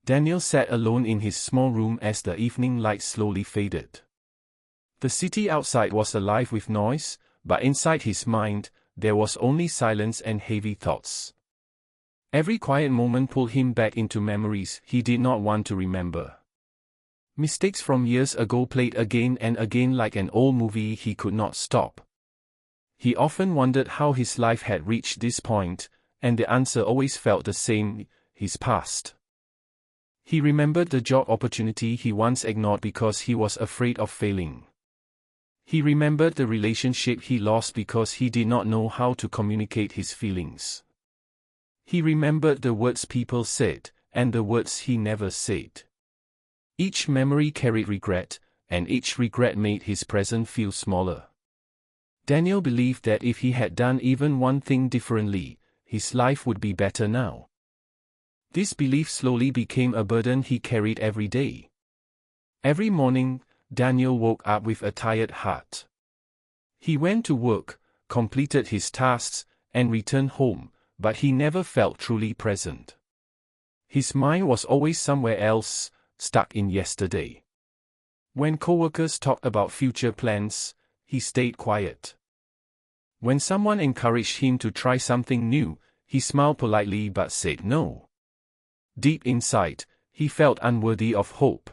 Daniel sat alone in his small room as the evening light slowly faded. The city outside was alive with noise, but inside his mind, there was only silence and heavy thoughts. Every quiet moment pulled him back into memories he did not want to remember. Mistakes from years ago played again and again like an old movie he could not stop. He often wondered how his life had reached this point, and the answer always felt the same: his past. He remembered the job opportunity he once ignored because he was afraid of failing. He remembered the relationship he lost because he did not know how to communicate his feelings. He remembered the words people said, and the words he never said. Each memory carried regret, and each regret made his present feel smaller. Daniel believed that if he had done even one thing differently, his life would be better now. This belief slowly became a burden he carried every day. Every morning, Daniel woke up with a tired heart. He went to work, completed his tasks, and returned home, but he never felt truly present. His mind was always somewhere else, stuck in yesterday. When coworkers talked about future plans, he stayed quiet. When someone encouraged him to try something new, he smiled politely but said no. Deep inside, he felt unworthy of hope.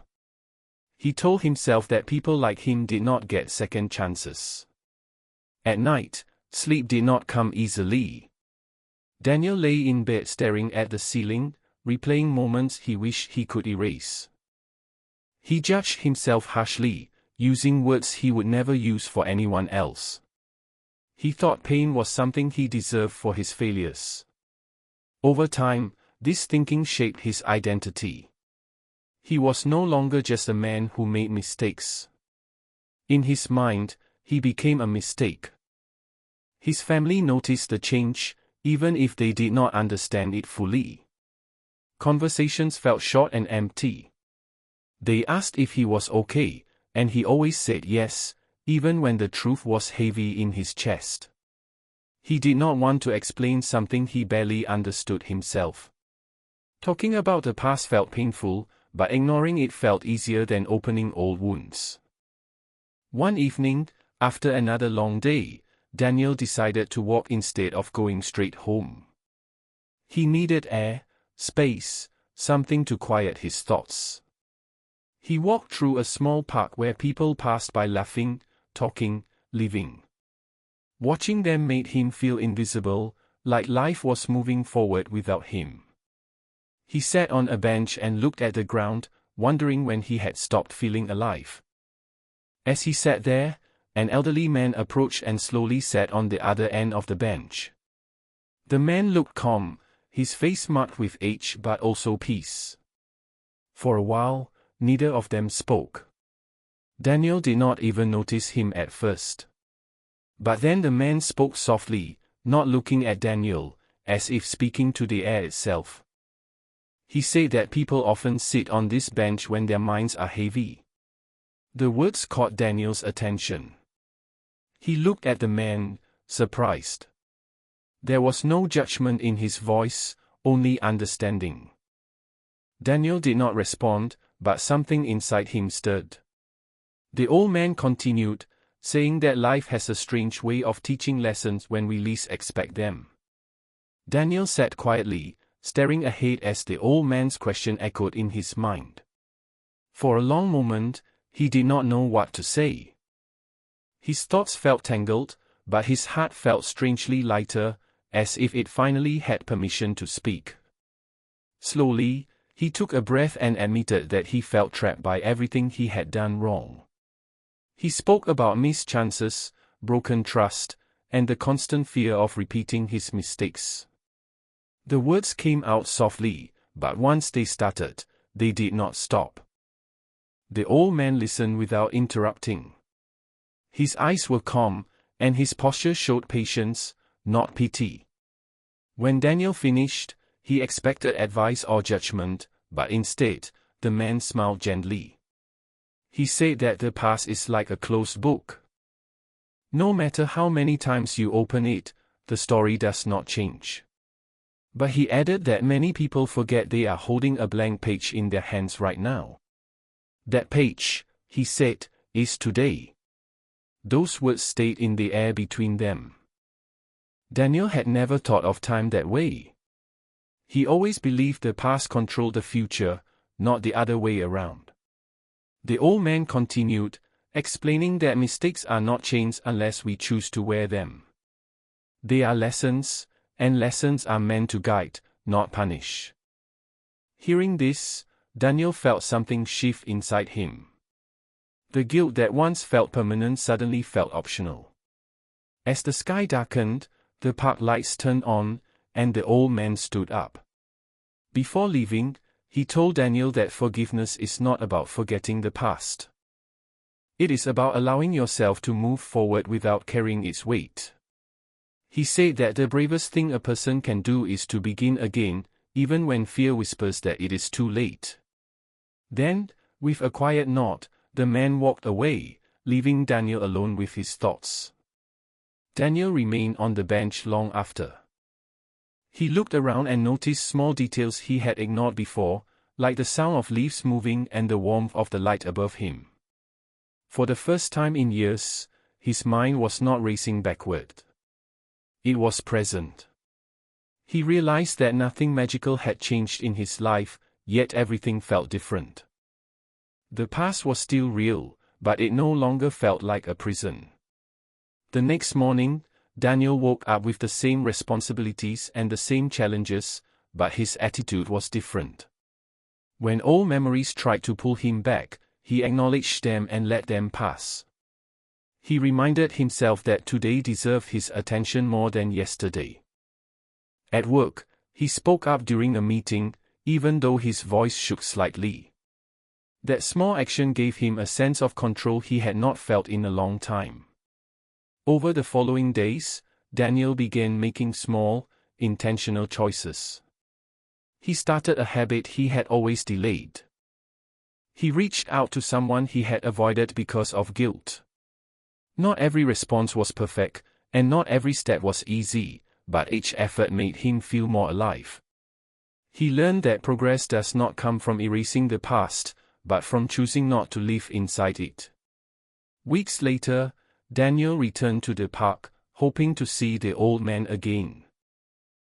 He told himself that people like him did not get second chances. At night, sleep did not come easily. Daniel lay in bed staring at the ceiling, replaying moments he wished he could erase. He judged himself harshly, using words he would never use for anyone else. He thought pain was something he deserved for his failures. Over time, this thinking shaped his identity. He was no longer just a man who made mistakes. In his mind, he became a mistake. His family noticed the change, even if they did not understand it fully. Conversations felt short and empty. They asked if he was okay, and he always said yes, even when the truth was heavy in his chest. He did not want to explain something he barely understood himself. Talking about the past felt painful, but ignoring it felt easier than opening old wounds. One evening, after another long day, Daniel decided to walk instead of going straight home. He needed air, space, something to quiet his thoughts. He walked through a small park where people passed by laughing, talking, living. Watching them made him feel invisible, like life was moving forward without him. He sat on a bench and looked at the ground, wondering when he had stopped feeling alive. As he sat there, an elderly man approached and slowly sat on the other end of the bench. The man looked calm, his face marked with age but also peace. For a while, neither of them spoke. Daniel did not even notice him at first. But then the man spoke softly, not looking at Daniel, as if speaking to the air itself. He said that people often sit on this bench when their minds are heavy. The words caught Daniel's attention. He looked at the man, surprised. There was no judgment in his voice, only understanding. Daniel did not respond, but something inside him stirred. The old man continued, saying that life has a strange way of teaching lessons when we least expect them. Daniel sat quietly, staring ahead as the old man's question echoed in his mind. For a long moment, he did not know what to say. His thoughts felt tangled, but his heart felt strangely lighter, as if it finally had permission to speak. Slowly, he took a breath and admitted that he felt trapped by everything he had done wrong. He spoke about missed chances, broken trust, and the constant fear of repeating his mistakes. The words came out softly, but once they started, they did not stop. The old man listened without interrupting. His eyes were calm, and his posture showed patience, not pity. When Daniel finished, he expected advice or judgment, but instead, the man smiled gently. He said that the past is like a closed book. No matter how many times you open it, the story does not change. But he added that many people forget they are holding a blank page in their hands right now. That page, he said, is today. Those words stayed in the air between them. Daniel had never thought of time that way. He always believed the past controlled the future, not the other way around. The old man continued, explaining that mistakes are not chains unless we choose to wear them. They are lessons, and lessons are meant to guide, not punish. Hearing this, Daniel felt something shift inside him. The guilt that once felt permanent suddenly felt optional. As the sky darkened, the park lights turned on, and the old man stood up. Before leaving, he told Daniel that forgiveness is not about forgetting the past. It is about allowing yourself to move forward without carrying its weight. He said that the bravest thing a person can do is to begin again, even when fear whispers that it is too late. Then, with a quiet nod, the man walked away, leaving Daniel alone with his thoughts. Daniel remained on the bench long after. He looked around and noticed small details he had ignored before, like the sound of leaves moving and the warmth of the light above him. For the first time in years, his mind was not racing backward. It was present. He realized that nothing magical had changed in his life, yet everything felt different. The past was still real, but it no longer felt like a prison. The next morning, Daniel woke up with the same responsibilities and the same challenges, but his attitude was different. When old memories tried to pull him back, he acknowledged them and let them pass. He reminded himself that today deserved his attention more than yesterday. At work, he spoke up during a meeting, even though his voice shook slightly. That small action gave him a sense of control he had not felt in a long time. Over the following days, Daniel began making small, intentional choices. He started a habit he had always delayed. He reached out to someone he had avoided because of guilt. Not every response was perfect, and not every step was easy, but each effort made him feel more alive. He learned that progress does not come from erasing the past, but from choosing not to live inside it. Weeks later, Daniel returned to the park, hoping to see the old man again.